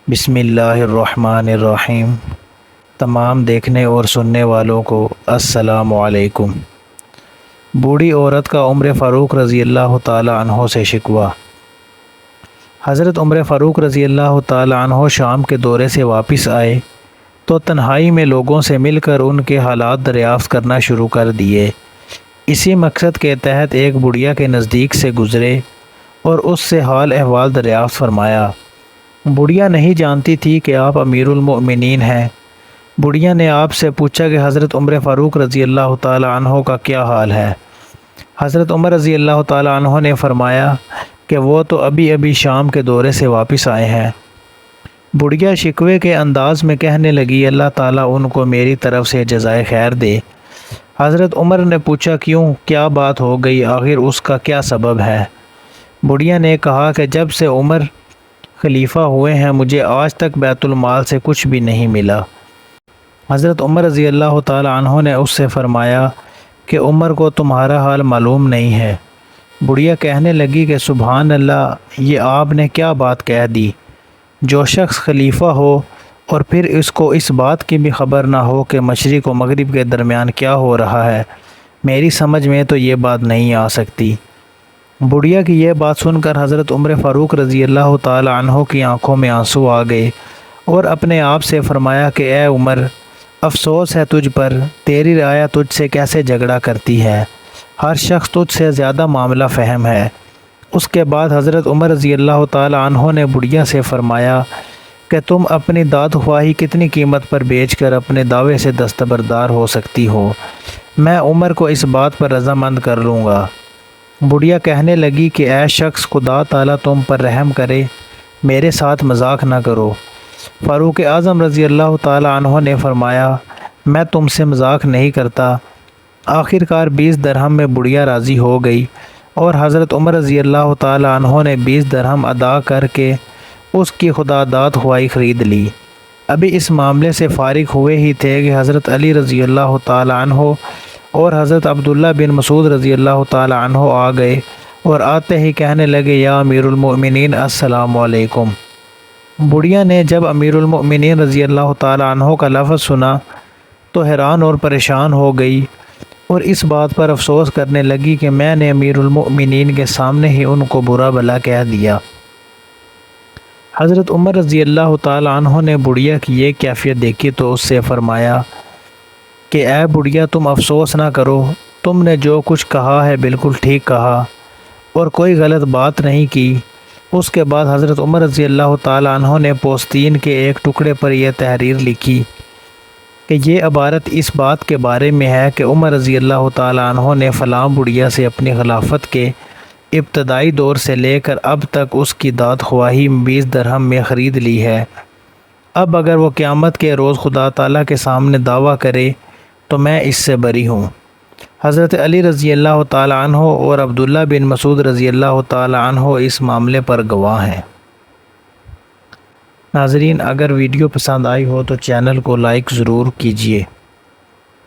بسم اللہ الرحمن الرحیم۔ تمام دیکھنے اور سننے والوں کو السلام علیکم۔ بوڑھی عورت کا عمر فاروق رضی اللہ تعالیٰ عنہ سے شکوہ۔ حضرت عمر فاروق رضی اللہ تعالیٰ عنہ شام کے دورے سے واپس آئے تو تنہائی میں لوگوں سے مل کر ان کے حالات دریافت کرنا شروع کر دیے۔ اسی مقصد کے تحت ایک بڑھیا کے نزدیک سے گزرے اور اس سے حال احوال دریافت فرمایا۔ بڑھیا نہیں جانتی تھی کہ آپ امیر المؤمنین ہیں۔ بڑھیا نے آپ سے پوچھا کہ حضرت عمر فاروق رضی اللہ تعالیٰ عنہ کا کیا حال ہے۔ حضرت عمر رضی اللہ تعالیٰ عنہ نے فرمایا کہ وہ تو ابھی شام کے دورے سے واپس آئے ہیں۔ بڑھیا شکوے کے انداز میں کہنے لگی، اللہ تعالیٰ ان کو میری طرف سے جزائے خیر دے۔ حضرت عمر نے پوچھا، کیوں، کیا بات ہو گئی، آخر اس کا کیا سبب ہے؟ بڑھیا نے کہا کہ جب سے عمر خلیفہ ہوئے ہیں مجھے آج تک بیت المال سے کچھ بھی نہیں ملا۔ حضرت عمر رضی اللہ تعالیٰ عنہ نے اس سے فرمایا کہ عمر کو تمہارا حال معلوم نہیں ہے۔ بڑھیا کہنے لگی کہ سبحان اللہ، یہ آپ نے کیا بات کہہ دی؟ جو شخص خلیفہ ہو اور پھر اس کو اس بات کی بھی خبر نہ ہو کہ مشرق و مغرب کے درمیان کیا ہو رہا ہے، میری سمجھ میں تو یہ بات نہیں آ سکتی۔ بڑھیا کی یہ بات سن کر حضرت عمر فاروق رضی اللہ تعالیٰ عنہ کی آنکھوں میں آنسو آ گئے اور اپنے آپ سے فرمایا کہ اے عمر، افسوس ہے تجھ پر، تیری رعایا تجھ سے کیسے جھگڑا کرتی ہے، ہر شخص تجھ سے زیادہ معاملہ فہم ہے۔ اس کے بعد حضرت عمر رضی اللہ تعالیٰ عنہ نے بڑھیا سے فرمایا کہ تم اپنی داد خواہی کتنی قیمت پر بیچ کر اپنے دعوے سے دستبردار ہو سکتی ہو، میں عمر کو اس بات پر رضامند کر لوں گا۔ بڑھیا کہنے لگی کہ اے شخص، خدا تعالیٰ تم پر رحم کرے، میرے ساتھ مذاق نہ کرو۔ فاروق اعظم رضی اللہ تعالیٰ عنہ نے فرمایا، میں تم سے مذاق نہیں کرتا۔ آخر کار 20 درہم میں بڑھیا راضی ہو گئی اور حضرت عمر رضی اللہ تعالیٰ عنہ نے 20 درہم ادا کر کے اس کی خدا داد خواہی خرید لی۔ ابھی اس معاملے سے فارغ ہوئے ہی تھے کہ حضرت علی رضی اللہ تعالیٰ عنہ اور حضرت عبداللہ بن مسعود رضی اللہ تعالیٰ عنہ آ گئے اور آتے ہی کہنے لگے، یا امیر المؤمنین السلام علیکم۔ بڑھیا نے جب امیر المؤمنین رضی اللہ تعالیٰ عنہ کا لفظ سنا تو حیران اور پریشان ہو گئی اور اس بات پر افسوس کرنے لگی کہ میں نے امیر المؤمنین کے سامنے ہی ان کو برا بھلا کہہ دیا۔ حضرت عمر رضی اللہ تعالیٰ عنہ نے بڑھیا کی یہ کیفیت دیکھی تو اس سے فرمایا کہ اے بڑھیا، تم افسوس نہ کرو، تم نے جو کچھ کہا ہے بالکل ٹھیک کہا اور کوئی غلط بات نہیں کی۔ اس کے بعد حضرت عمر رضی اللہ تعالیٰ عنہ نے پوستین کے ایک ٹکڑے پر یہ تحریر لکھی کہ یہ عبارت اس بات کے بارے میں ہے کہ عمر رضی اللہ تعالیٰ عنہ نے فلاں بڑھیا سے اپنی خلافت کے ابتدائی دور سے لے کر اب تک اس کی داد خواہی 20 درہم میں خرید لی ہے۔ اب اگر وہ قیامت کے روز خدا تعالیٰ کے سامنے دعویٰ کرے تو میں اس سے بری ہوں۔ حضرت علی رضی اللہ تعالیٰ عنہ اور عبداللہ بن مسعود رضی اللہ تعالیٰ عنہ اس معاملے پر گواہ ہیں۔ ناظرین، اگر ویڈیو پسند آئی ہو تو چینل کو لائک ضرور کیجیے۔